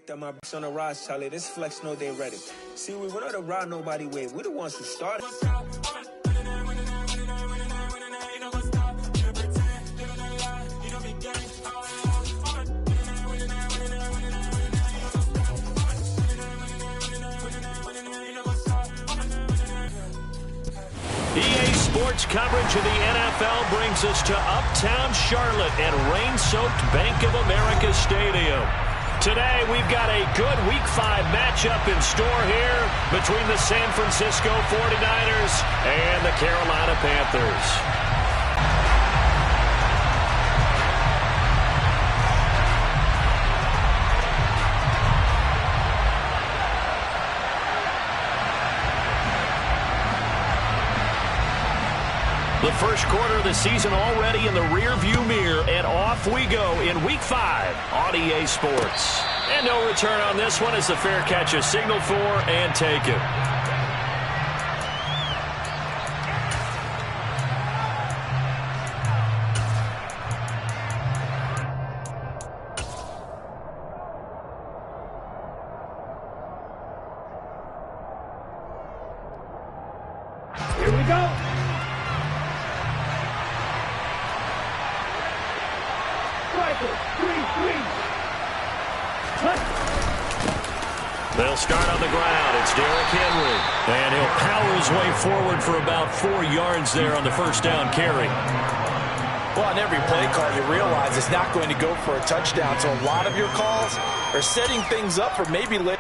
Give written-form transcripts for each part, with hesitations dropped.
That my on the rise, Charlie. This flex know they ready. See, we went on the ride nobody wave. We the ones who started. EA Sports coverage of the NFL brings us to Uptown Charlotte at rain-soaked Bank of America Stadium. Today, we've got a good Week 5 matchup in store here between the San Francisco 49ers and the Carolina Panthers. The first quarter of the season already in the rear-view mirror, and off we go in Week 5 on EA Sports. And no return on this one as the fair catch is signaled for and taken. Here we go. They'll start on the ground. It's Derrick Henry. And he'll power his way forward for about 4 yards there on the first down carry. Well, on every play call, you realize it's not going to go for a touchdown. So a lot of your calls are setting things up for maybe later.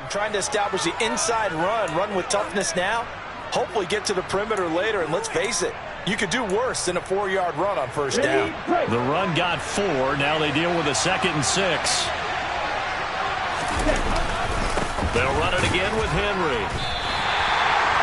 Trying to establish the inside run with toughness now. Hopefully get to the perimeter later, and let's face it, you could do worse than a 4-yard run on first down. The run got 4. Now they deal with a 2nd and 6. They'll run it again with Henry.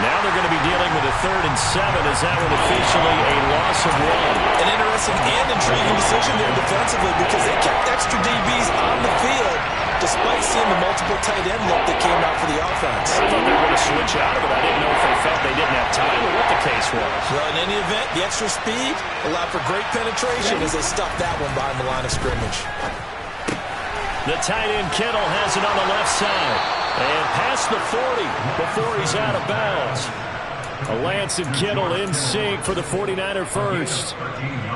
Now they're going to be dealing with a 3rd and 7 as that one officially a loss of 1. An interesting and intriguing decision there defensively because they kept extra DBs on the field despite seeing the multiple tight end look that came out for the offense. I thought they were going to switch out of it. I didn't know if they felt they didn't have time or what the case was. Well, in any event, the extra speed allowed for great penetration as they stuffed that one behind the line of scrimmage. The tight end Kittle has it on the left side. And past the 40 before he's out of bounds. Lance and Kittle in sync for the 49er first.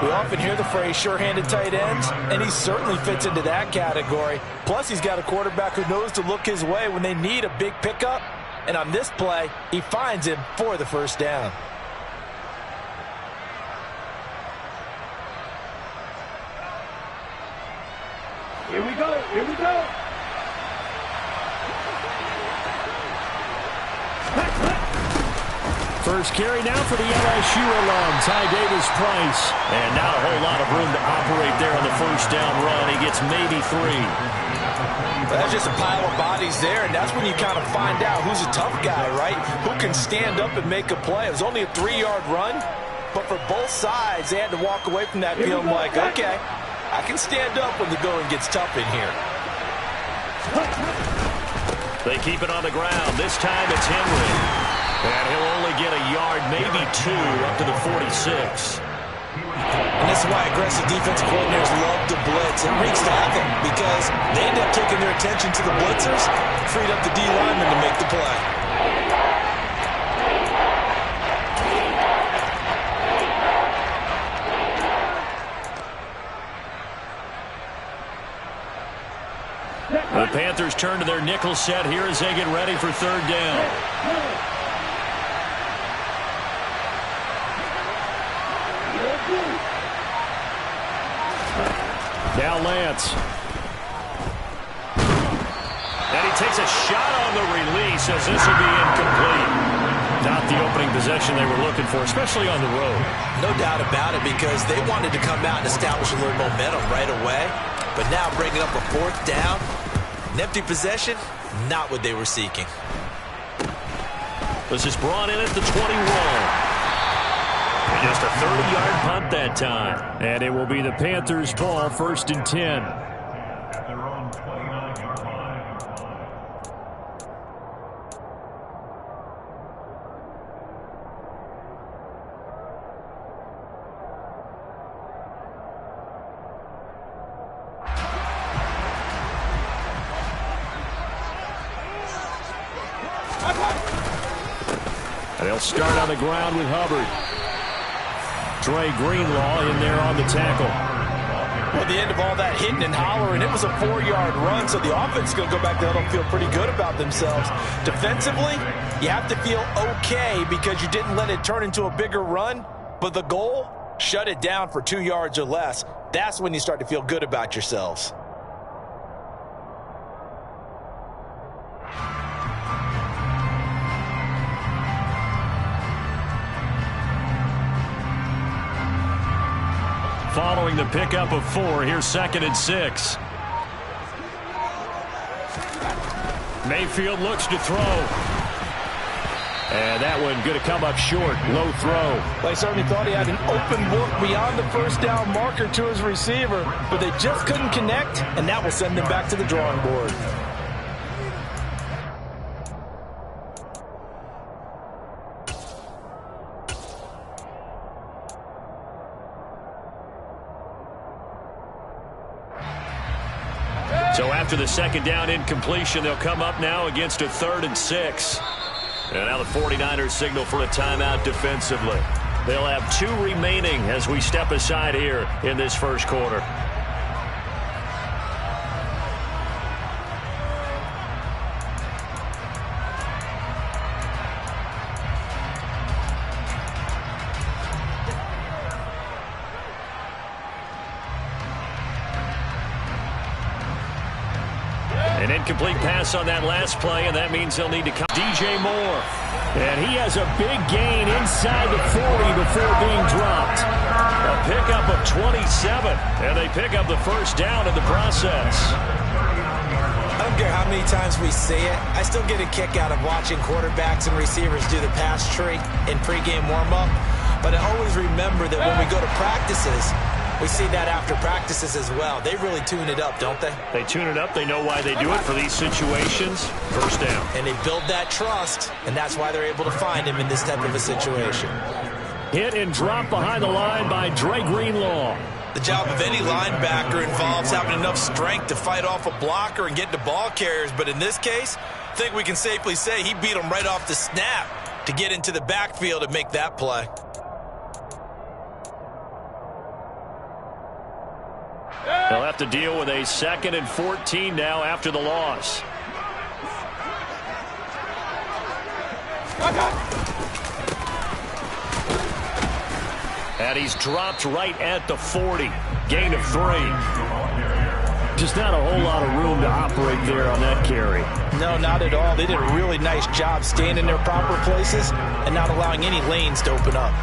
We often hear the phrase sure-handed tight ends, and he certainly fits into that category. Plus, he's got a quarterback who knows to look his way when they need a big pickup. And on this play, he finds him for the first down. Here we go. Here we go. First carry now for the LSU alum, Ty Davis-Price. And not a whole lot of room to operate there on the first down run. He gets maybe 3. That's just a pile of bodies there, and that's when you kind of find out who's a tough guy, right? Who can stand up and make a play. It was only a 3-yard run, but for both sides, they had to walk away from that feeling like, okay, I can stand up when the going gets tough in here. They keep it on the ground. This time it's Henry. And he'll only get a yard, maybe 2, up to the 46. And this is why aggressive defense coordinators love to blitz. It wreaks havoc because they end up taking their attention to the blitzers, freed up the D lineman to make the play. The Panthers turn to their nickel set here as they get ready for 3rd down. Now Lance. And he takes a shot on the release as this will be incomplete. Not the opening possession they were looking for, especially on the road. No doubt about it, because they wanted to come out and establish a little momentum right away. But now bringing up a fourth down, an empty possession, not what they were seeking. This is brought in at the 21. And just a 30-yard punt that time. And it will be the Panthers' ball, 1st and 10. They'll start on the ground with Hubbard. Dre Greenlaw in there on the tackle. Well, at the end of all that hitting and hollering, it was a 4-yard run, so the offense is going to go back there and feel pretty good about themselves. Defensively, you have to feel okay because you didn't let it turn into a bigger run, but the goal, shut it down for 2 yards or less. That's when you start to feel good about yourselves. Following the pickup of 4, here's 2nd and 6. Mayfield looks to throw. And that one going to come up short. Low throw. They certainly thought he had an open book beyond the first down marker to his receiver, but they just couldn't connect, and that will send them back to the drawing board. So after the 2nd down incompletion, they'll come up now against a 3rd and 6. And now the 49ers signal for a timeout defensively. They'll have 2 remaining as we step aside here in this first quarter. An incomplete pass on that last play, and that means they'll need to come. DJ Moore. And he has a big gain inside the 40 before being dropped. A pickup of 27, and they pick up the first down in the process. I don't care how many times we see it. I still get a kick out of watching quarterbacks and receivers do the pass tree in pregame warm-up. But I always remember that when we go to practices, we see that after practices as well. They really tune it up, don't they? They tune it up. They know why they do it for these situations. First down. And they build that trust, and that's why they're able to find him in this type of a situation. Hit and drop behind the line by Dre Greenlaw. The job of any linebacker involves having enough strength to fight off a blocker and get to ball carriers. But in this case, I think we can safely say he beat him right off the snap to get into the backfield and make that play. They'll have to deal with a 2nd and 14 now after the loss. And he's dropped right at the 40. Gain of 3. Just not a whole lot of room to operate there on that carry. No, not at all. They did a really nice job staying in their proper places and not allowing any lanes to open up.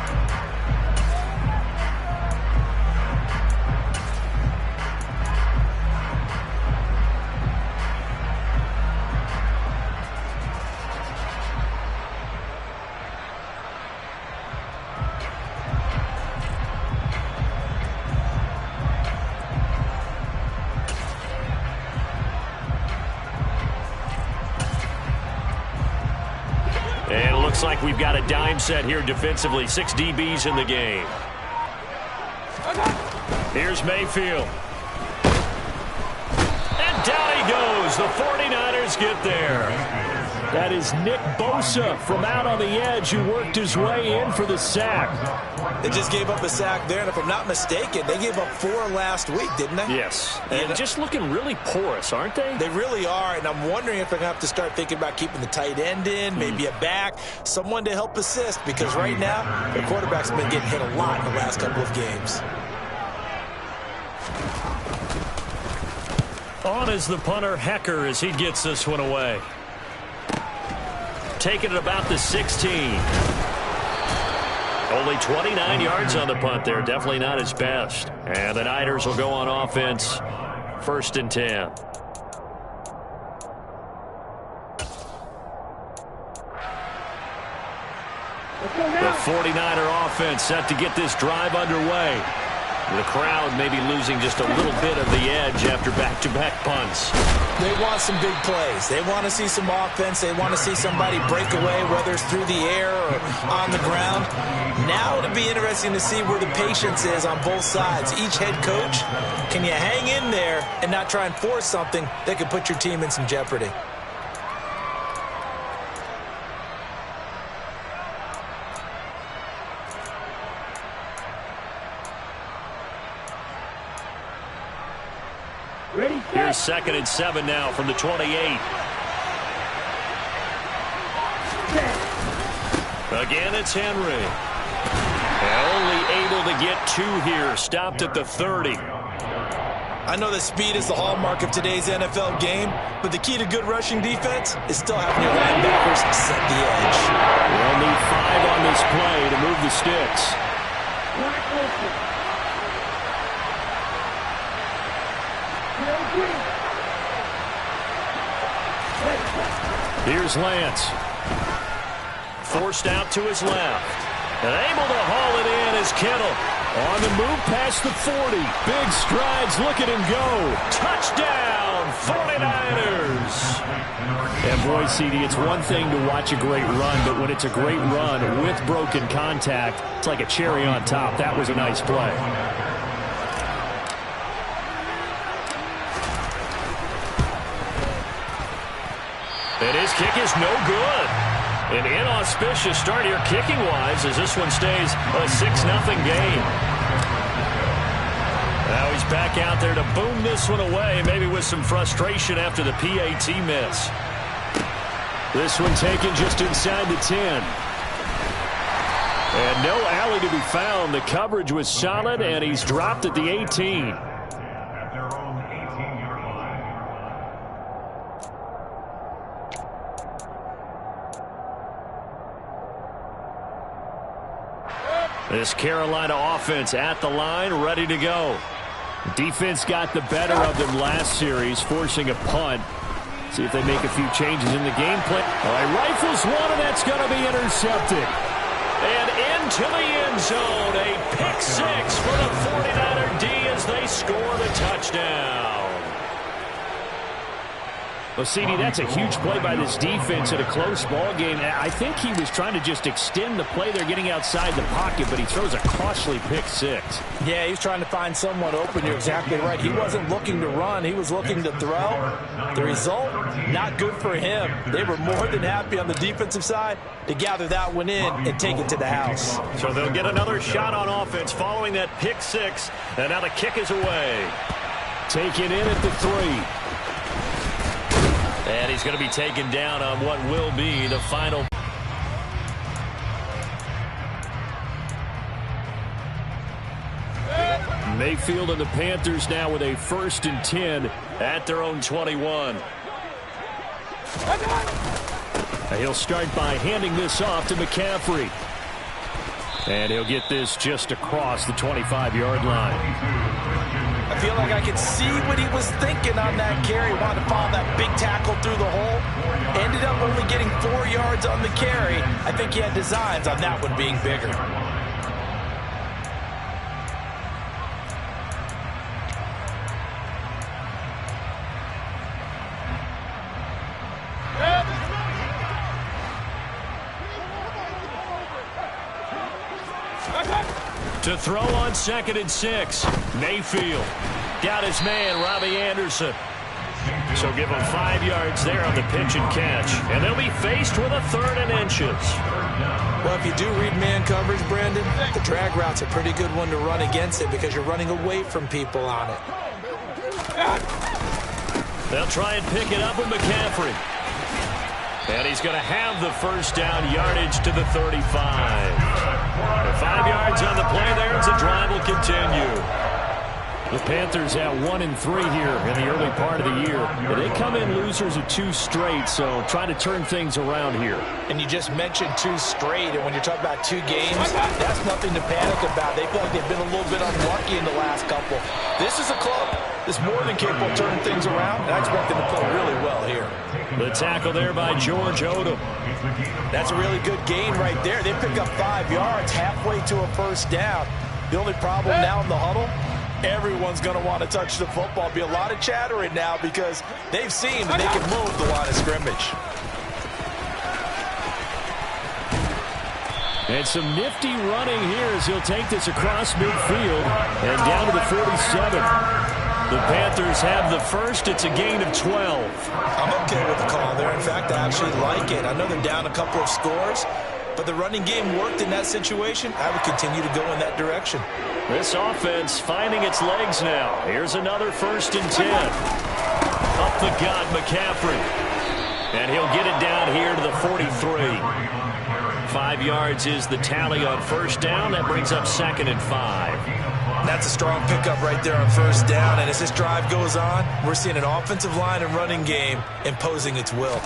And it looks like we've got a dime set here defensively. 6 DBs in the game. Here's Mayfield. And down he goes. The 49ers get there. That is Nick Bosa from out on the edge who worked his way in for the sack. They just gave up a sack there, and if I'm not mistaken, they gave up 4 last week, didn't they? Yes. And just looking really porous, aren't they? They really are, and I'm wondering if they're going to have to start thinking about keeping the tight end in, maybe a back, someone to help assist, because right now, their quarterback's been getting hit a lot in the last couple of games. On is the punter, Hecker, as he gets this one away. take it at about the 16. Only 29 yards on the punt there. Definitely not his best. And the Niners will go on offense. 1st and 10. The 49er offense set to get this drive underway. The crowd maybe losing just a little bit of the edge after back-to-back punts. They want some big plays. They want to see some offense. They want to see somebody break away, whether it's through the air or on the ground. Now it'll be interesting to see where the patience is on both sides. Each head coach, can you hang in there and not try and force something that could put your team in some jeopardy? Here's 2nd and 7 now from the 28. Again, it's Henry. Only able to get 2 here. Stopped at the 30. I know that speed is the hallmark of today's NFL game, but the key to good rushing defense is still having your linebackers set the edge. They'll need 5 on this play to move the sticks. Here's Lance. Forced out to his left. And able to haul it in is Kittle. On the move past the 40. Big strides. Look at him go. Touchdown, 49ers. And boy, CD, it's one thing to watch a great run, but when it's a great run with broken contact, it's like a cherry on top. That was a nice play. And his kick is no good. An inauspicious start here kicking-wise as this one stays a 6-0 game. Now he's back out there to boom this one away, maybe with some frustration after the PAT miss. This one taken just inside the 10. And no alley to be found. The coverage was solid, and he's dropped at the 18. This Carolina offense at the line, ready to go. Defense got the better of them last series, forcing a punt. See if they make a few changes in the game plan. All right, rifles one, and that's going to be intercepted. And into the end zone, a pick 6 for the 49er D as they score the touchdown. Well, CD, that's a huge play by this defense in a close ball game. I think he was trying to just extend the play. They're getting outside the pocket, but he throws a costly pick 6. Yeah, he's trying to find someone open. You're exactly right. He wasn't looking to run. He was looking to throw. The result, not good for him. They were more than happy on the defensive side to gather that one in and take it to the house. So they'll get another shot on offense following that pick 6, and now the kick is away. Taken in at the 3. And he's going to be taken down on what will be the final. Mayfield and the Panthers now with a 1st and 10 at their own 21. He'll start by handing this off to McCaffrey. And he'll get this just across the 25-yard line. I feel like I could see what he was thinking on that carry. Wanted to follow that big tackle through the hole. Ended up only getting 4 yards on the carry. I think he had designs on that one being bigger. To throw on 2nd and 6. Mayfield. Got his man, Robbie Anderson. So give him 5 yards there on the pitch and catch. And they'll be faced with a 3rd and inches. Well, if you do read man coverage, Brandon, the drag route's a pretty good one to run against it because you're running away from people on it. They'll try and pick it up with McCaffrey. And he's going to have the 1st down, yardage to the 35. 5 yards on the play there as the drive will continue. The Panthers at 1-3 here in the early part of the year. They come in losers of 2 straight, so trying to turn things around here. And you just mentioned 2 straight, and when you're talking about 2 games, that's nothing to panic about. They feel like they've been a little bit unlucky in the last couple. This is a club that's more than capable of turning things around, and I expect them to play really well here. The tackle there by George Odom. That's a really good gain right there. They pick up 5 yards halfway to a first down. The only problem now in the huddle, everyone's going to want to touch the football. Be a lot of chattering now because they've seen that they can move the line of scrimmage. And some nifty running here as he'll take this across midfield and down to the 47. The Panthers have the first. It's a gain of 12. I'm okay with the call there. In fact, I actually like it. I know they're down a couple of scores, but the running game worked in that situation. I would continue to go in that direction. This offense finding its legs now. Here's another 1st and 10. Up the gut, McCaffrey. And he'll get it down here to the 43. 5 yards is the tally on first down. That brings up 2nd and 5. That's a strong pickup right there on first down. And as this drive goes on, we're seeing an offensive line and running game imposing its will.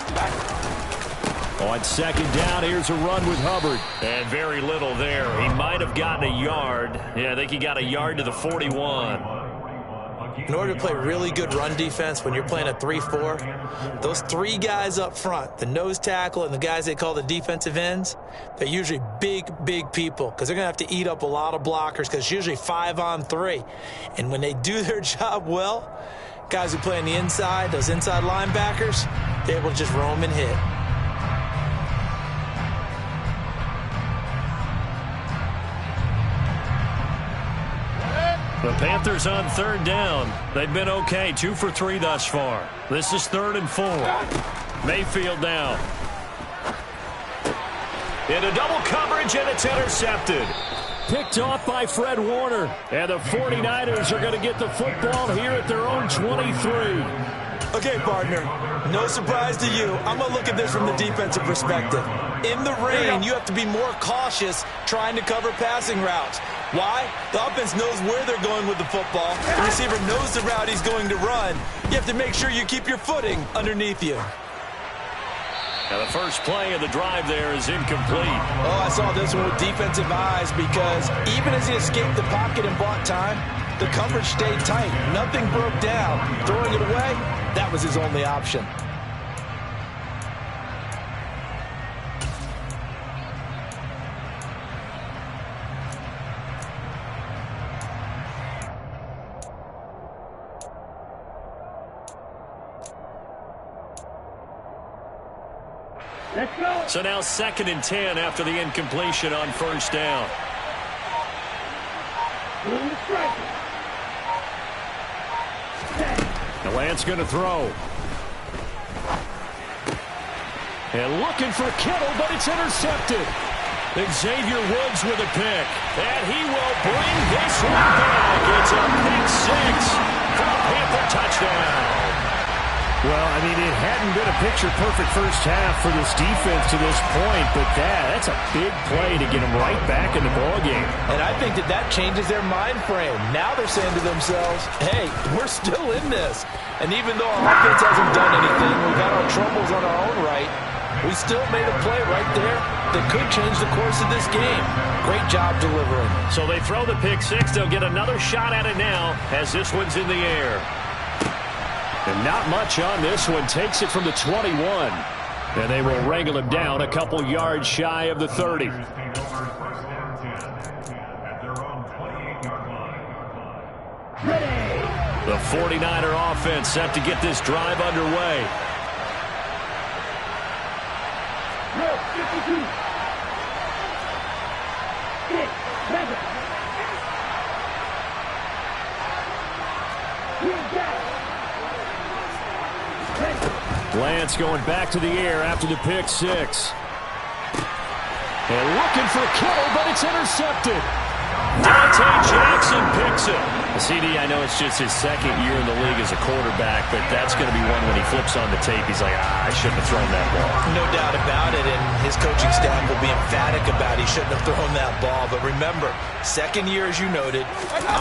On 2nd down, here's a run with Hubbard. And very little there. He might have gotten a yard. Yeah, I think he got a yard to the 41. In order to play really good run defense when you're playing a 3-4, those 3 guys up front, the nose tackle and the guys they call the defensive ends, they're usually big people because they're going to have to eat up a lot of blockers because it's usually 5 on 3. And when they do their job well, guys who play on the inside, those inside linebackers, they're able to just roam and hit. The Panthers on 3rd down. They've been okay, 2 for 3 thus far. This is 3rd and 4. Mayfield now. Into double coverage, and it's intercepted. Picked off by Fred Warner. And the 49ers are going to get the football here at their own 23. Okay, partner, no surprise to you. I'm going to look at this from the defensive perspective. In the rain, you have to be more cautious trying to cover passing routes. Why? The offense knows where they're going with the football. The receiver knows the route he's going to run. You have to make sure you keep your footing underneath you. Now the first play of the drive there is incomplete. Oh, I saw this one with defensive eyes because even as he escaped the pocket and bought time, the coverage stayed tight. Nothing broke down. Throwing it away, that was his only option. Let's go. So now 2nd and 10 after the incompletion on first down. The Lance going to throw. And looking for Kittle, but it's intercepted. Xavier Woods with a pick. And he will bring this one back. It's a pick 6 for a Panther touchdown. Well, I mean, it hadn't been a picture-perfect first half for this defense to this point, but that's a big play to get them right back in the ballgame. And I think that changes their mind frame. Now they're saying to themselves, hey, we're still in this. And even though our offense hasn't done anything, we've got our troubles on our own right, we still made a play right there that could change the course of this game. Great job delivering. So they throw the pick 6. They'll get another shot at it now as this one's in the air. And not much on this one. Takes it from the 21. And they will wrangle him down a couple yards shy of the 30. The 49er offense set to get this drive underway. Lance going back to the air after the pick 6. And looking for Kittle, but it's intercepted. Dante Jackson picks it. CD, I know it's just his second year in the league as a quarterback, but that's going to be one when he flips on the tape. He's like, I shouldn't have thrown that ball. No doubt about it, and his coaching staff will be emphatic about he shouldn't have thrown that ball. But remember, second year, as you noted,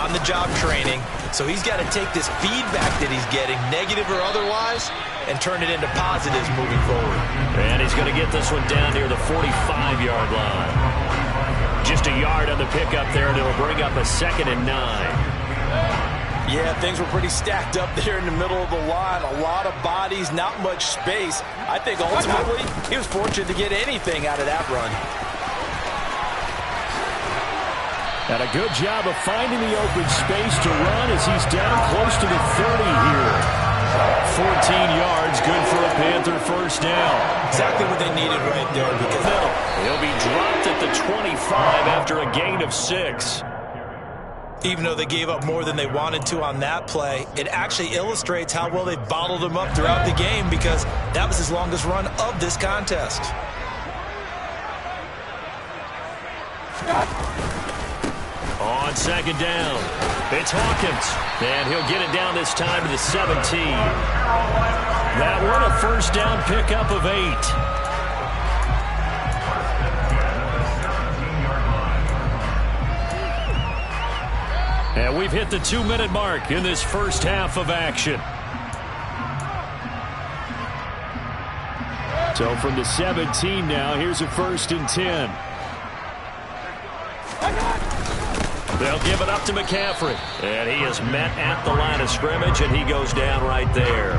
on-the-job training, so he's got to take this feedback that he's getting, negative or otherwise, and turn it into positives moving forward. And he's going to get this one down near the 45-yard line. Just a yard on the pickup there, and it'll bring up a 2nd and 9. Yeah, things were pretty stacked up there in the middle of the line. A lot of bodies, not much space. I think ultimately he was fortunate to get anything out of that run. And a good job of finding the open space to run as he's down close to the 30 here. 14 yards, good for a Panther first down. Exactly what they needed right there. Because he'll be dropped at the 25 after a gain of 6. Even though they gave up more than they wanted to on that play, it actually illustrates how well they bottled him up throughout the game, because that was his longest run of this contest. On 2nd down, it's Hawkins, and he'll get it down this time to the 17. That one a first down pickup of 8. And we've hit the 2-minute mark in this first half of action. So from the 17 now, here's a 1st and 10. They'll give it up to McCaffrey. And he is met at the line of scrimmage, and he goes down right there.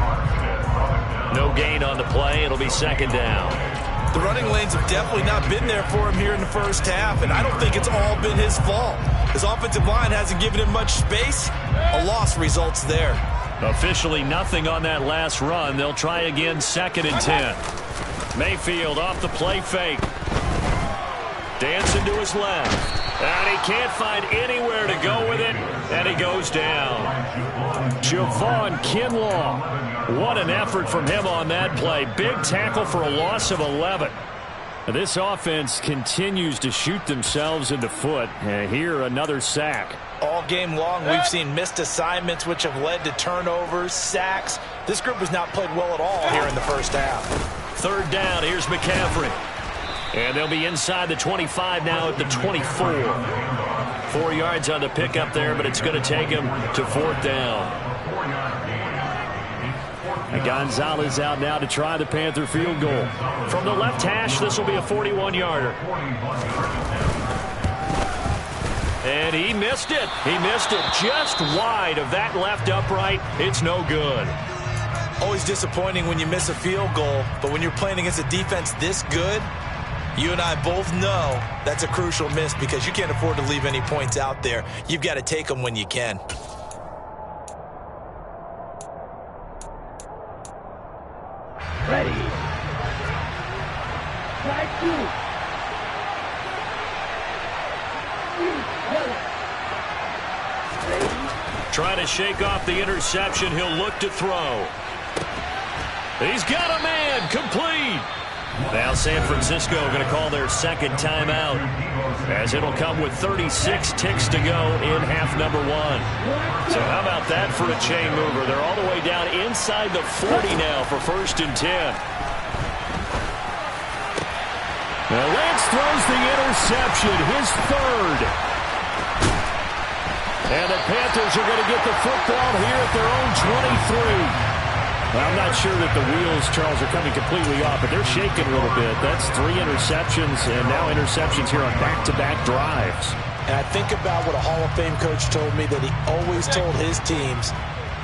No gain on the play. It'll be 2nd down. The running lanes have definitely not been there for him here in the first half, and I don't think it's all been his fault. His offensive line hasn't given him much space. A loss results there. Officially nothing on that last run. They'll try again, 2nd and 10. Mayfield off the play fake. Dancing to his left. And he can't find anywhere to go with it, and he goes down. Javon Kinlaw. What an effort from him on that play. Big tackle for a loss of 11. This offense continues to shoot themselves in the foot. And here, another sack. All game long, we've seen missed assignments, which have led to turnovers, sacks. This group has not played well at all here in the first half. 3rd down, here's McCaffrey. And they'll be inside the 25 now at the 24. 4 yards on the pickup there, but it's going to take him to 4th down. And Gonzalez out now to try the Panther field goal. From the left hash, this will be a 41-yarder. And he missed it. He missed it just wide of that left upright. It's no good. Always disappointing when you miss a field goal, but when you're playing against a defense this good, you and I both know that's a crucial miss, because you can't afford to leave any points out there. You've got to take them when you can. Ready. Strike 2. Trying to shake off the interception. He'll look to throw. He's got a man. Complete. Now San Francisco going to call their 2nd timeout, as it'll come with 36 ticks to go in half number 1. So how about that for a chain mover? They're all the way down inside the 40 now for 1st and 10. Now Lance throws the interception, his 3rd. And the Panthers are going to get the football here at their own 23. Well, I'm not sure that the wheels, Charles, are coming completely off, but they're shaking a little bit. That's 3 interceptions, and now interceptions here on back-to-back drives. And I think about what a Hall of Fame coach told me, that he always told his teams,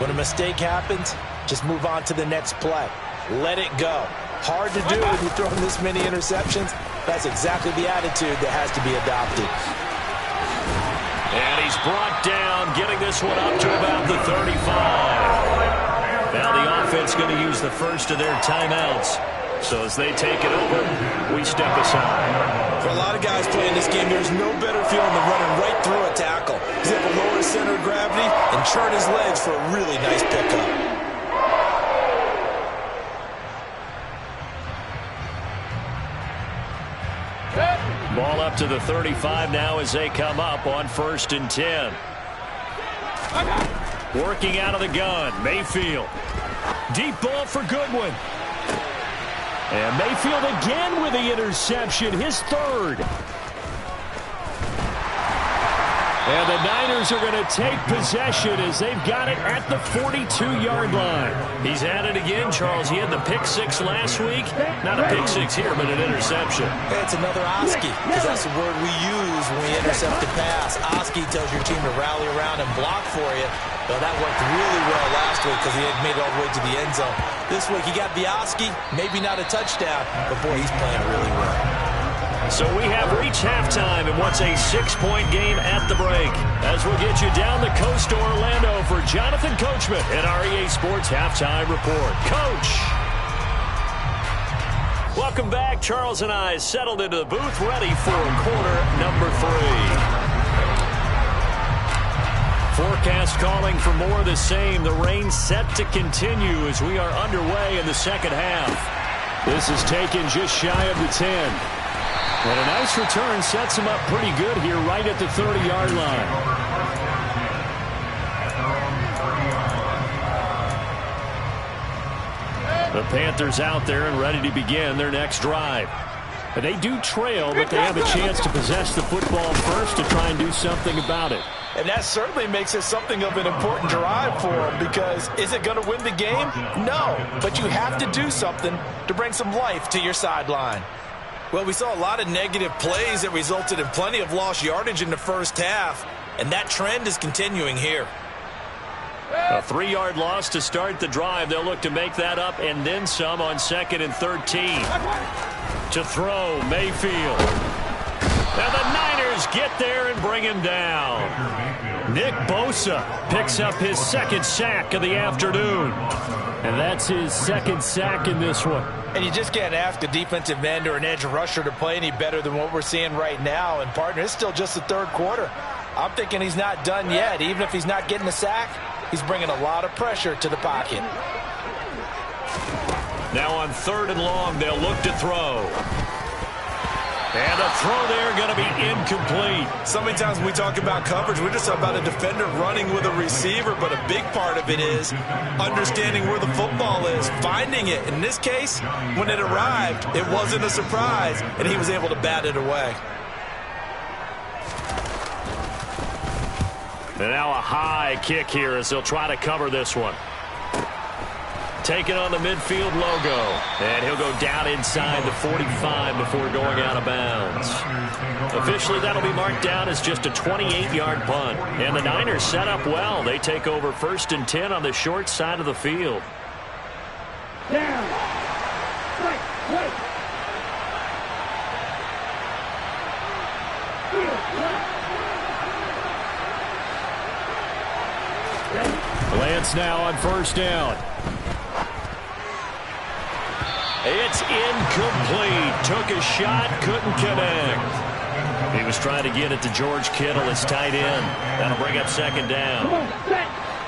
when a mistake happens, just move on to the next play. Let it go. Hard to do when you're throwing this many interceptions. That's exactly the attitude that has to be adopted. And he's brought down, getting this one up to about the 35. Now the offense going to use the first of their timeouts. So as they take it over, we step aside. For a lot of guys playing this game, there's no better feeling than running right through a tackle. He's able to lower his center of gravity and churn his legs for a really nice pickup. Ball up to the 35 now as they come up on 1st and 10. Working out of the gun, Mayfield. Deep ball for Goodwin. And Mayfield again with the interception, his third. And the Niners are going to take possession as they've got it at the 42-yard line. He's at it again, Charles. He had the pick six last week. Not a pick six here, but an interception. It's another Oski, because that's the word we use when we intercept a pass. Oski tells your team to rally around and block for you. Well, that worked really well last week because he had made it all the way to the end zone. This week he got the Oski, maybe not a touchdown, but boy, he's playing really well. So we have reached halftime in what's a 6-point game at the break. As we'll get you down the coast to Orlando for Jonathan Coachman at our EA Sports Halftime Report. Coach! Welcome back. Charles and I settled into the booth ready for quarter number 3. Forecast calling for more of the same. The rain set to continue as we are underway in the second half. This is taken just shy of the 10. And a nice return sets him up pretty good here right at the 30-yard line. The Panthers out there and ready to begin their next drive. And they do trail, but they have a chance to possess the football first to try and do something about it. And that certainly makes it something of an important drive for them, because is it going to win the game? No, but you have to do something to bring some life to your sideline. Well, we saw a lot of negative plays that resulted in plenty of lost yardage in the first half, and that trend is continuing here. A 3-yard loss to start the drive. They'll look to make that up and then some on 2nd and 13. To throw, Mayfield. And the Niners get there and bring him down. Nick Bosa picks up his second sack of the afternoon. And that's his second sack in this one. And you just can't ask a defensive end or an edge rusher to play any better than what we're seeing right now. And, partner, it's still just the third quarter. I'm thinking he's not done yet. Even if he's not getting a sack, he's bringing a lot of pressure to the pocket. Now on 3rd and long, they'll look to throw. And the throw there going to be incomplete. So many times when we talk about coverage, we're just about a defender running with a receiver, but a big part of it is understanding where the football is, finding it. In this case, when it arrived, it wasn't a surprise, and he was able to bat it away. And now a high kick here as they'll try to cover this one. Taking on the midfield logo. And he'll go down inside the 45 before going out of bounds. Officially, that'll be marked down as just a 28-yard punt. And the Niners set up well. They take over 1st and 10 on the short side of the field. Down. Right. Lance now on 1st down. It's incomplete. Took a shot, couldn't connect. He was trying to get it to George Kittle, his tight end. That'll bring up 2nd down.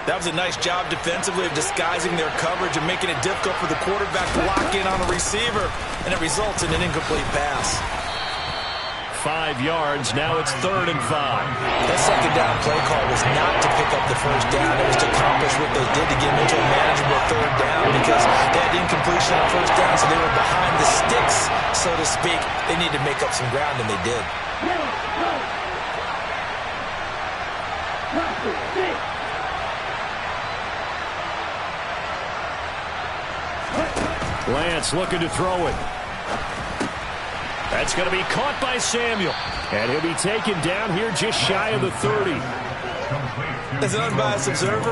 That was a nice job defensively of disguising their coverage and making it difficult for the quarterback to lock in on a receiver, and it results in an incomplete pass. 5 yards. Now it's 3rd and 5. That 2nd down play call was not to pick up the 1st down. It was to accomplish what they did to get into a manageable 3rd down, because they had incompletion on 1st down, so they were behind the sticks, so to speak. They needed to make up some ground, and they did. Lance looking to throw it. That's going to be caught by Samuel. And he'll be taken down here just shy of the 30. As an unbiased observer,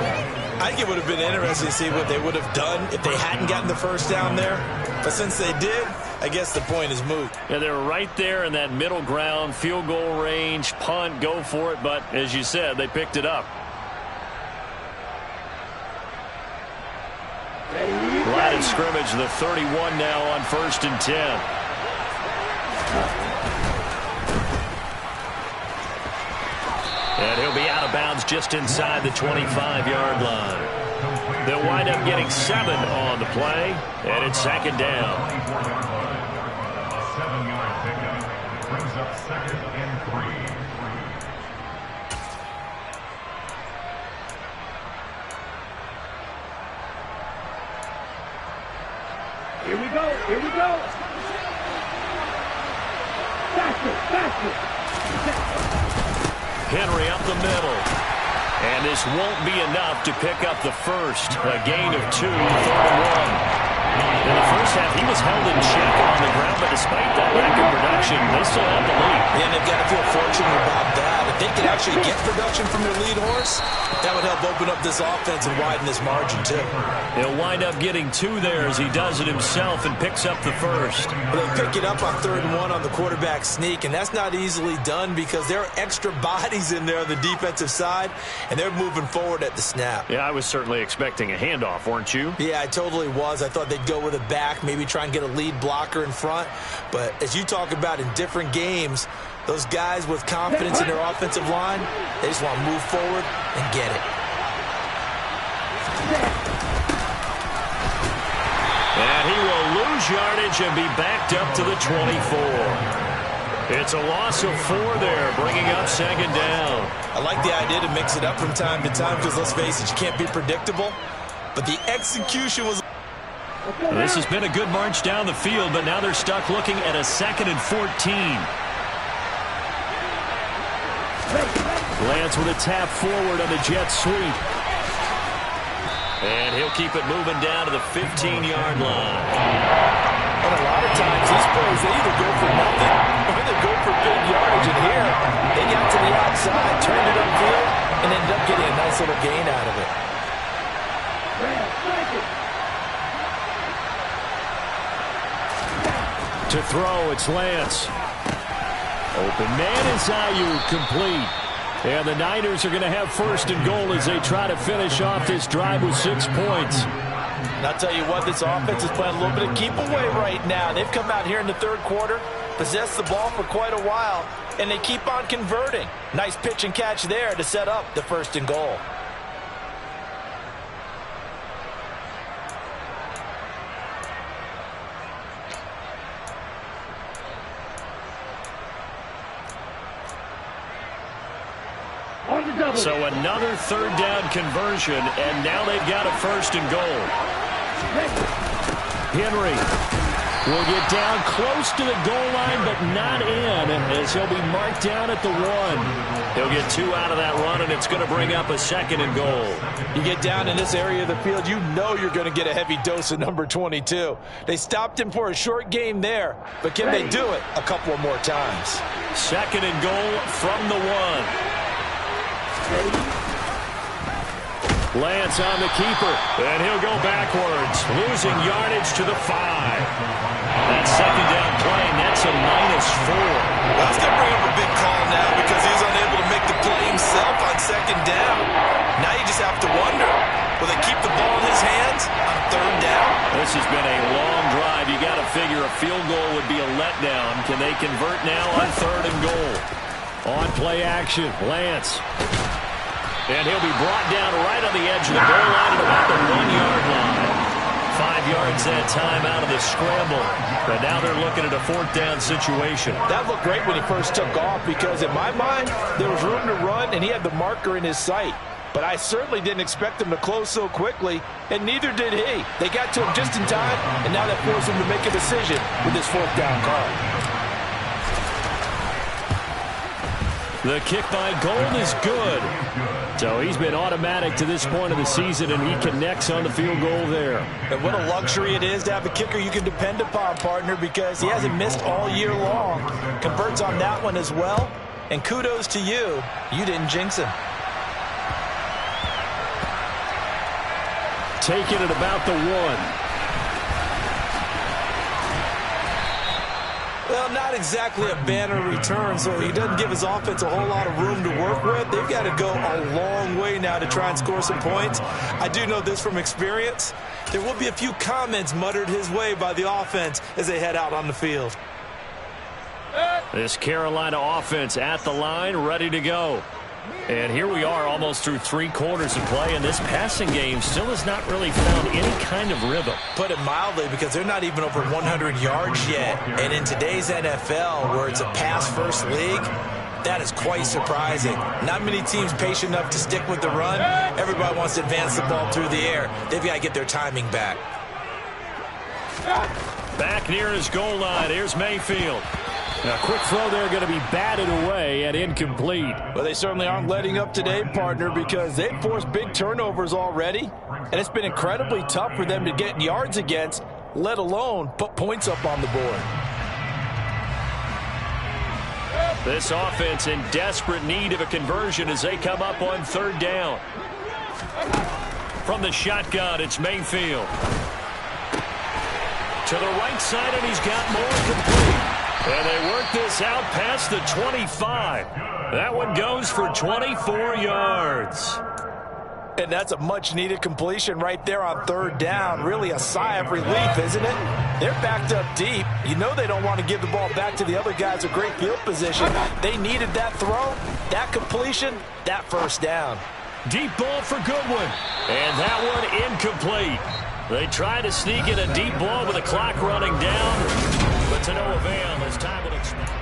I think it would have been interesting to see what they would have done if they hadn't gotten the 1st down there. But since they did, I guess the point is moot. Yeah, they're right there in that middle ground, field goal range, punt, go for it. But as you said, they picked it up. Line of scrimmage, the 31 now on 1st and 10. And he'll be out of bounds just inside the 25-yard line. They'll wind up getting 7 on the play, and it's 2nd down. 7-yard pickup brings up 2nd and 3. Here we go. Here we go. Faster, faster. Henry up the middle. And this won't be enough to pick up the first. A gain of 2, 3rd and 1. In the first half, he was held in check on the ground, but despite that lack of production, they still have the lead. Yeah, and they've got to feel fortunate about that. If they could actually get production from their lead horse, that would help open up this offense and widen this margin, too. He'll wind up getting 2 there as he does it himself and picks up the first. Well, they pick it up on 3rd and 1 on the quarterback sneak, and that's not easily done because there are extra bodies in there on the defensive side, and they're moving forward at the snap. Yeah, I was certainly expecting a handoff, weren't you? Yeah, I totally was. I thought they'd go with it back, maybe try and get a lead blocker in front. But as you talk about in different games, those guys with confidence in their offensive line, they just want to move forward and get it. And he will lose yardage and be backed up to the 24. It's a loss of 4 there, bringing up 2nd down. I like the idea to mix it up from time to time because, let's face it, you can't be predictable. But the execution was... This has been a good march down the field, but now they're stuck looking at a 2nd and 14. Lance with a tap forward on the jet sweep. And he'll keep it moving down to the 15-yard line. And a lot of times these plays, they either go for nothing or they go for big yardage. And here, they got to the outside, turned it upfield, and ended up getting a nice little gain out of it. To throw, it's Lance. Open man is Ayuk, complete. And the Niners are going to have 1st and goal as they try to finish off this drive with 6 points. And I'll tell you what, this offense is playing a little bit of keep away right now. They've come out here in the 3rd quarter, possessed the ball for quite a while, and they keep on converting. Nice pitch and catch there to set up the 1st and goal. So another 3rd down conversion, and now they've got a 1st and goal. Henry will get down close to the goal line, but not in, as he'll be marked down at the 1. He'll get 2 out of that run, and it's going to bring up a 2nd and goal. You get down in this area of the field, you know you're going to get a heavy dose of number 22. They stopped him for a short game there, but can they do it a couple of more times? 2nd and goal from the 1. Lance on the keeper, and he'll go backwards, losing yardage to the 5. That 2nd down play, that's a -4. That's going to bring up a big call now because he's unable to make the play himself on 2nd down. Now you just have to wonder, will they keep the ball in his hands on 3rd down? This has been a long drive. You got to figure a field goal would be a letdown. Can they convert now on 3rd and goal? On play action, Lance. And he'll be brought down right on the edge of the goal line at about the 1-yard line. 5 yards that time out of the scramble. But now they're looking at a 4th down situation. That looked great when he first took off because in my mind, there was room to run and he had the marker in his sight. But I certainly didn't expect him to close so quickly, and neither did he. They got to him just in time, and now that forced him to make a decision with this 4th down call. The kick by Gold is good. So he's been automatic to this point of the season, and he connects on the field goal there. And what a luxury it is to have a kicker you can depend upon, partner, because he hasn't missed all year long. Converts on that one as well. And kudos to you. You didn't jinx him. Taking it about the 1. Well, not exactly a banner return, so he doesn't give his offense a whole lot of room to work with. They've got to go a long way now to try and score some points. I do know this from experience. There will be a few comments muttered his way by the offense as they head out on the field. This Carolina offense at the line, ready to go. And here we are almost through 3 quarters of play, and this passing game still has not really found any kind of rhythm. Put it mildly, because they're not even over 100 yards yet. And in today's NFL, where it's a pass-first league, that is quite surprising. Not many teams patient enough to stick with the run. Everybody wants to advance the ball through the air. They've got to get their timing back. Back near his goal line. Here's Mayfield. Now, quick throw there going to be batted away and incomplete. Well, they certainly aren't letting up today, partner, because they've forced big turnovers already, and it's been incredibly tough for them to get yards against, let alone put points up on the board. This offense in desperate need of a conversion as they come up on third down. From the shotgun, it's Mayfield. To the right side, and he's got more complete. And they work this out past the 25. That one goes for 24 yards. And that's a much-needed completion right there on third down. Really a sigh of relief, isn't it? They're backed up deep. You know they don't want to give the ball back to the other guys a great field position. They needed that throw, that completion, that first down. Deep ball for Goodwin. And that one incomplete. They try to sneak in a deep ball with the clock running down, but to no avail as time will expire.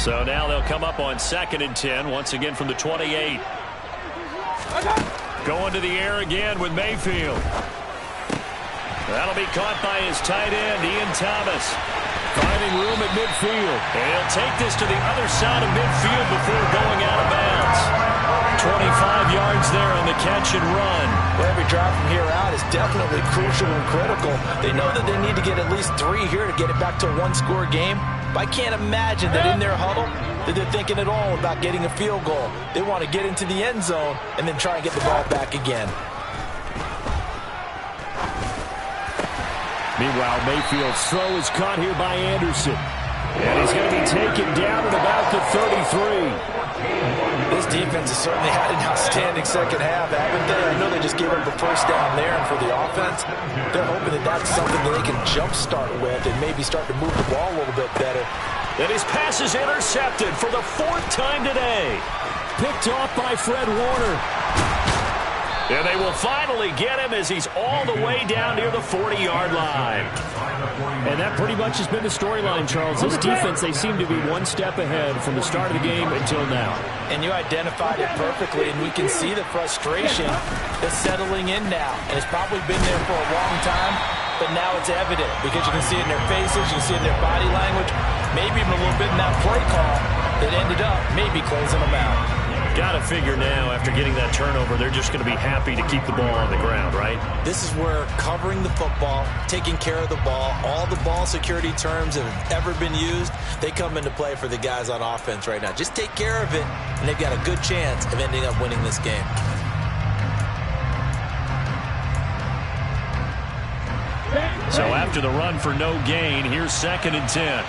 So now they'll come up on 2nd and 10, once again from the 28. Going to the air again with Mayfield. That'll be caught by his tight end, Ian Thomas. Finding room at midfield. And he'll take this to the other side of midfield before going out of bounds. 25 yards there on the catch and run. Well, every drive from here out is definitely crucial and critical. They know that they need to get at least 3 here to get it back to a one-score game. But I can't imagine that in their huddle that they're thinking at all about getting a field goal. They want to get into the end zone and then try and get the ball back again. Meanwhile, Mayfield's throw is caught here by Anderson. And he's going to be taken down at about the 33. This defense has certainly had an outstanding second half, haven't they? I know they just gave up the first down there, and for the offense, they're hoping that that's something that they can jumpstart with and maybe start to move the ball a little bit better. And his pass is intercepted for the 4th time today. Picked off by Fred Warner. And they will finally get him as he's all the way down near the 40-yard line. And that pretty much has been the storyline, Charles. This defense, they seem to be one step ahead from the start of the game until now. And you identified it perfectly, and we can see the frustration that's settling in now. And it's probably been there for a long time, but now it's evident because you can see it in their faces, you can see it in their body language, maybe even a little bit in that play call that ended up maybe closing them out. Got to figure now, after getting that turnover, they're just going to be happy to keep the ball on the ground, right? This is where covering the football, taking care of the ball, all the ball security terms that have ever been used, they come into play for the guys on offense right now. Just take care of it, and they've got a good chance of ending up winning this game. So after the run for no gain, here's 2nd and 10.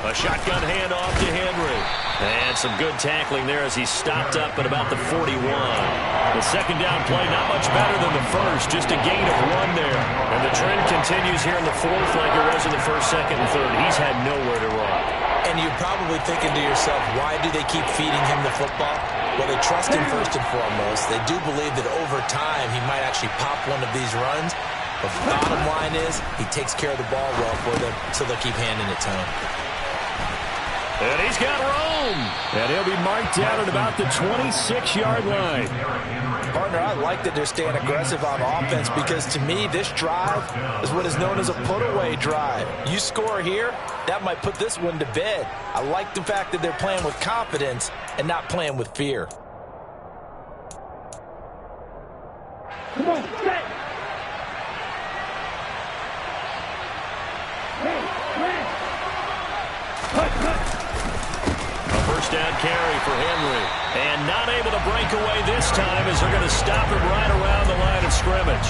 A shotgun handoff to Henry. And some good tackling there as he stopped up at about the 41. The second down play not much better than the first, just a gain of 1 there. And the trend continues here in the 4th like it was in the 1st, 2nd, and 3rd. He's had nowhere to run. And you're probably thinking to yourself, why do they keep feeding him the football? Well, they trust him first and foremost. They do believe that over time he might actually pop one of these runs. But the bottom line is he takes care of the ball well for them, so they'll keep handing it to him. And he's got room. And he'll be marked down at about the 26-yard line. Partner, I like that they're staying aggressive on offense because to me, this drive is what is known as a put-away drive. You score here, that might put this one to bed. I like the fact that they're playing with confidence and not playing with fear. Come on, set. A first down carry for Henry. And not able to break away this time as they're going to stop him right around the line of scrimmage.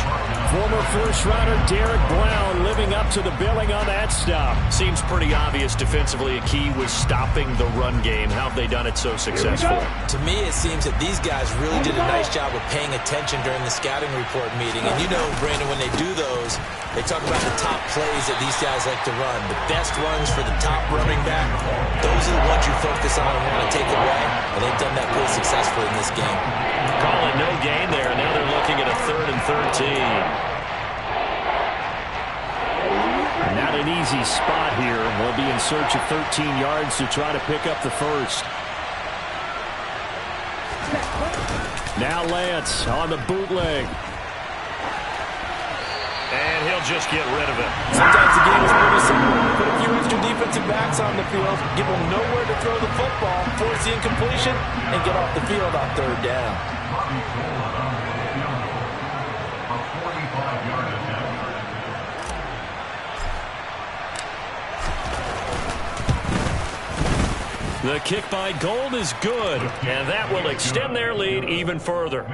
Former first-rounder Derek Brown living up to the billing on that stop. Seems pretty obvious defensively a key was stopping the run game. How have they done it so successfully? To me, it seems that these guys really did a nice job of paying attention during the scouting report meeting. And you know, Brandon, when they do those, they talk about the top plays that these guys like to run. The best runs for the top running back, those are the ones you focus on and want to take away. And they've done that pretty successfully in this game. Call it no gain there. Now they're looking at a 3rd and 13. Not an easy spot here. They'll be in search of 13 yards to try to pick up the first. Now Lance on the bootleg. And he'll just get rid of it. Sometimes the game is pretty simple. Put a few extra defensive backs on the field, give them nowhere to throw the football, force the incompletion, and get off the field on 3rd down. A 45-yard attempt. The kick by Gold is good, and that will extend their lead even further.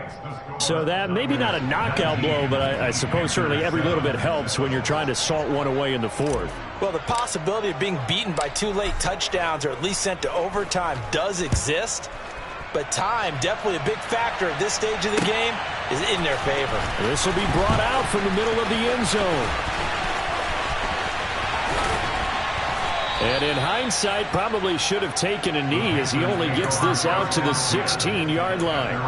So that maybe not a knockout blow, but I suppose certainly every little bit helps when you're trying to salt one away in the 4th. Well, the possibility of being beaten by 2 late touchdowns or at least sent to overtime does exist. But time, definitely a big factor at this stage of the game, is in their favor. This will be brought out from the middle of the end zone. And in hindsight, probably should have taken a knee as he only gets this out to the 16-yard line.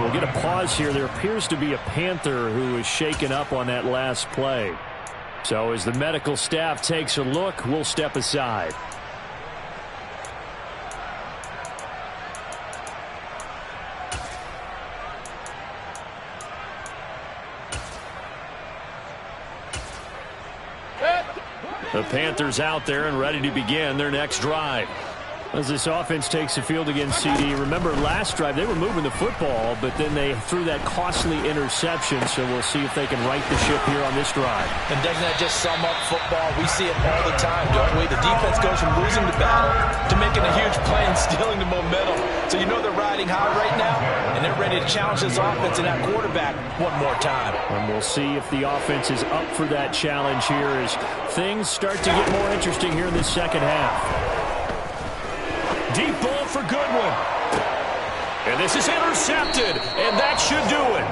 We'll get a pause here. There appears to be a Panther who is shaken up on that last play. So as the medical staff takes a look, we'll step aside. The Panthers out there and ready to begin their next drive. As this offense takes the field against CD, remember last drive they were moving the football, but then they threw that costly interception, so we'll see if they can right the ship here on this drive. And doesn't that just sum up football? We see it all the time, don't we? The defense goes from losing the battle to making a huge play and stealing the momentum. So you know they're riding high right now, and they're ready to challenge this offense and that quarterback one more time. And we'll see if the offense is up for that challenge here as things start to get more interesting here in the second half. Deep ball for Goodwin. And this is intercepted, and that should do it.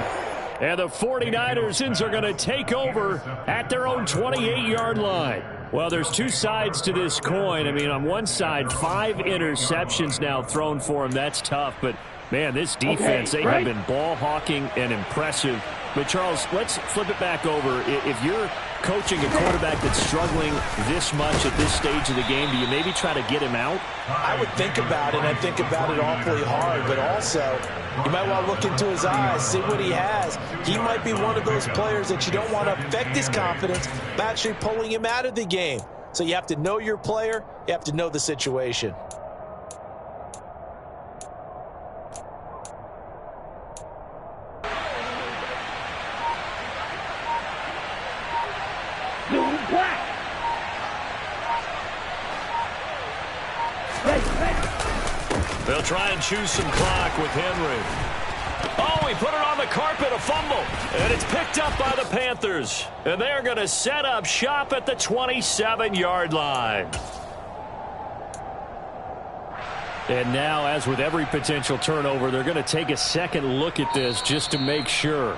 And the 49ers are going to take over at their own 28-yard line. Well, there's two sides to this coin. I mean, on one side, 5 interceptions now thrown for him. That's tough. But, man, this defense, they have been ball hawking and impressive. But, Charles, let's flip it back over. If you're coaching a quarterback that's struggling this much at this stage of the game, do you maybe try to get him out? I would think about it, and I think about it awfully hard. But also, you might want to look into his eyes, see what he has. He might be one of those players that you don't want to affect his confidence by actually pulling him out of the game. So you have to know your player. You have to know the situation. They'll try and choose some clock with Henry. Oh, he put it on the carpet, a fumble. And it's picked up by the Panthers. And they're going to set up shop at the 27-yard line. And now, as with every potential turnover, they're going to take a second look at this just to make sure.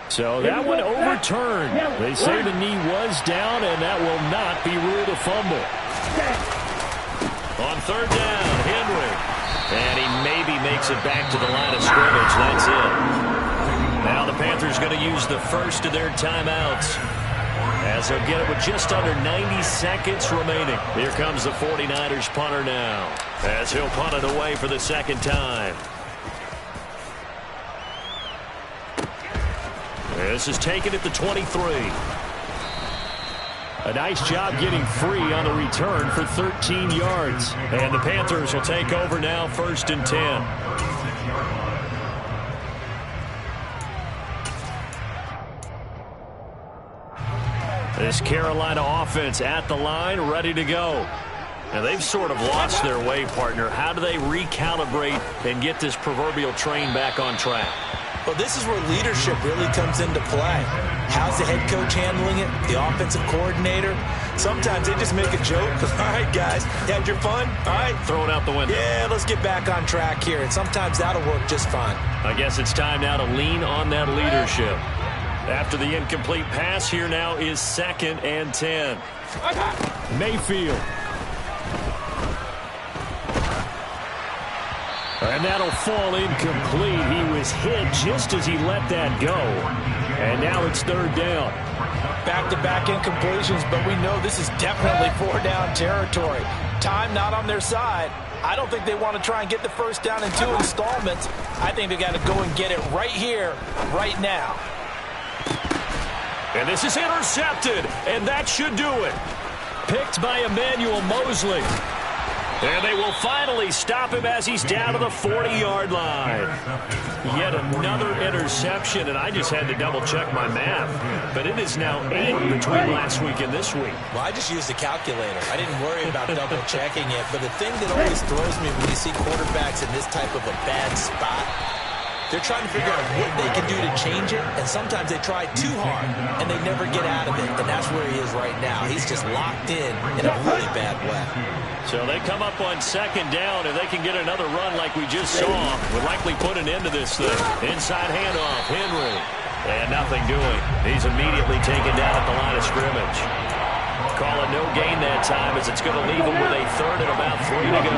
So that one overturned. They say the knee was down, and that will not be ruled a fumble. On third down, Henry. And he maybe makes it back to the line of scrimmage. That's it. Now the Panthers going to use the first of their timeouts, as they'll get it with just under 90 seconds remaining. Here comes the 49ers punter now, as he'll punt it away for the second time. This is taken at the 23. A nice job getting free on the return for 13 yards. And the Panthers will take over now, 1st and 10. This Carolina offense at the line, ready to go. And they've sort of lost their way, partner. How do they recalibrate and get this proverbial train back on track? Well, this is where leadership really comes into play. How's the head coach handling it? The offensive coordinator? Sometimes they just make a joke. All right, guys, you had your fun? All right. Throw it out the window. Yeah, let's get back on track here. And sometimes that'll work just fine. I guess it's time now to lean on that leadership. After the incomplete pass, here now is 2nd and 10. Mayfield. And that'll fall incomplete. He was hit just as he let that go. And now it's 3rd down. Back-to-back incompletions, but we know this is definitely 4-down territory. Time not on their side. I don't think they want to try and get the first down in 2 installments. I think they got to go and get it right here, right now. And this is intercepted, and that should do it. Picked by Emmanuel Mosley. And they will finally stop him as he's down to the 40-yard line. Yet another interception, and I just had to double-check my math. But it is now 8 between last week and this week. Well, I just used a calculator. I didn't worry about double-checking it. But the thing that always throws me when you see quarterbacks in this type of a bad spot, they're trying to figure out what they can do to change it, and sometimes they try too hard, and they never get out of it, and that's where he is right now. He's just locked in a really bad way. So they come up on 2nd down, and they can get another run like we just saw. Would likely put an end to this thing. Inside handoff, Henry. And nothing doing. He's immediately taken down at the line of scrimmage. Call it no gain that time as it's going to leave him with a 3rd and about 3 to go.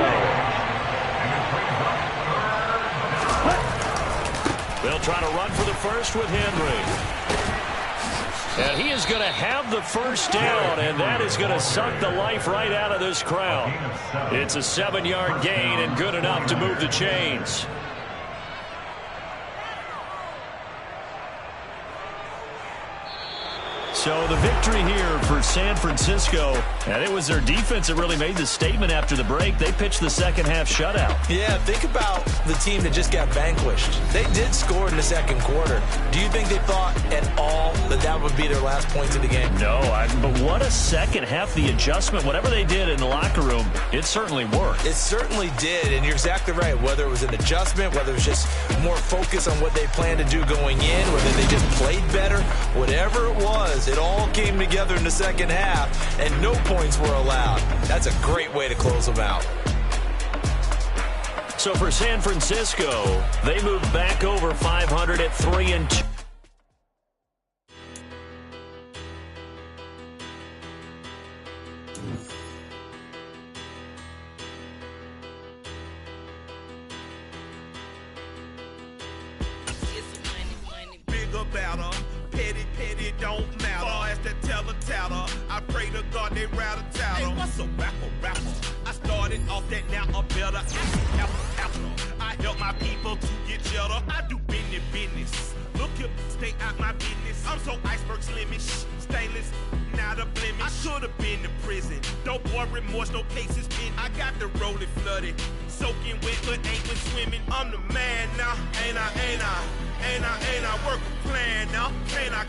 They'll try to run for the first with Henry. And he is going to have the first down, and that is going to suck the life right out of this crowd. It's a 7-yard gain and good enough to move the chains. So the victory here for San Francisco, and it was their defense that really made the statement after the break. They pitched the second-half shutout. Yeah, think about the team that just got vanquished. They did score in the 2nd quarter. Do you think they thought at all that that would be their last points of the game? No, but what a second half. The adjustment, whatever they did in the locker room, it certainly worked. It certainly did, and you're exactly right. Whether it was an adjustment, whether it was just more focus on what they planned to do going in, whether they just played better, whatever it was, it all came together in the 2nd half, and no points were allowed. That's a great way to close them out. So for San Francisco, they move back over 500 at 3-2. Bigger, better, petty, don't matter. Far as the teller, I pray to God they rattle tattle. Hey, what's a rapper? I started off that, now I'm better. Capital. I help my people to get cheddar. I do business. Look here, stay out my business. I'm so iceberg slimish, stainless, not a blemish. I should have been to prison. Don't boy remorse, no cases pinned. I got the rolling flooded, soaking wet, but ain't been swimming. I'm the man now, ain't I? Work a plan now, can't I?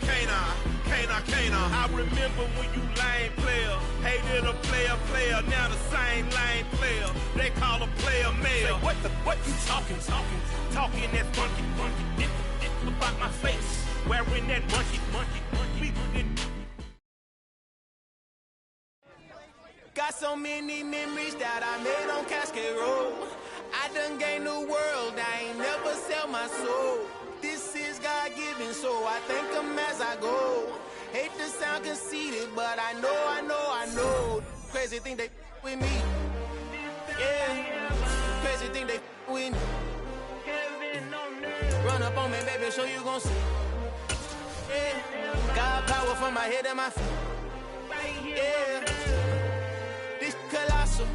I remember when you lame player, hated a player, now the same lame player. They call a player mayor. Say, what you talking that funky, about my face, wearing that monkey. Got so many memories that I made on Cascade Road. I done gained the world, I ain't never sell my soul. This is God-given, so I thank him as I go. Hate to sound conceited, but I know. Crazy thing they with me. Yeah, crazy thing they with me. Run up on me, baby, show you gon' see. Yeah, God power from my head and my feet. Yeah, this colossal.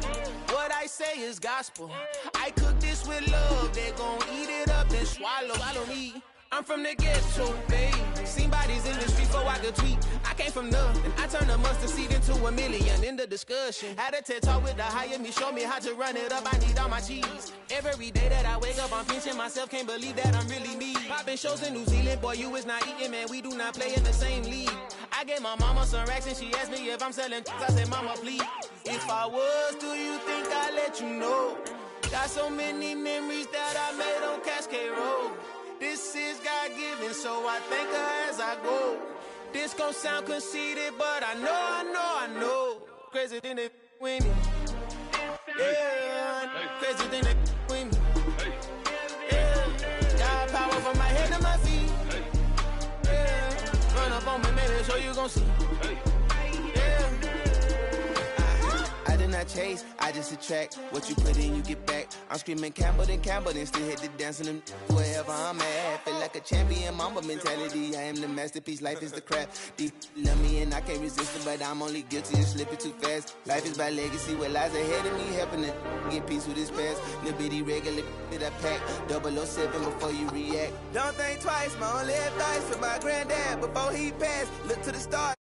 What I say is gospel. I cook this with love. They gon' eat it up and swallow me. I'm from the ghetto, babe. Seen bodies in the streets before I could tweet. I came from nothing. I turned a mustard seed into a million. In the discussion, had a TED talk with the higher me. Show me how to run it up. I need all my cheese. Every day that I wake up, I'm pinching myself. Can't believe that I'm really me. Popping shows in New Zealand, boy, you is not eating, man. We do not play in the same league. I gave my mama some racks and she asked me if I'm selling. I said, mama, please. If I was, do you think I'd let you know? Got so many memories that I made on Cascade Road. This is God-given, so I thank her as I go. This gon' sound conceited, but I know. Crazy thing they with me. Yeah, crazy thing they with me. Yeah, got power from my head to my feet. Yeah, run up on me, maybe so you gon' see. Yeah. I did not chase, I just attract. What you put in, you get back. I'm screaming Campbell, then still hit the dance and them wherever I'm at. Feel like a champion, mamba mentality. I am the masterpiece, life is the crap. Deep love me and I can't resist it, but I'm only guilty of slipping too fast. Life is by legacy, what lies ahead of me, helping to get peace with his past. Little bitty regular that I pack, 007 before you react. Don't think twice, my only advice for my granddad before he passed. Look to the stars.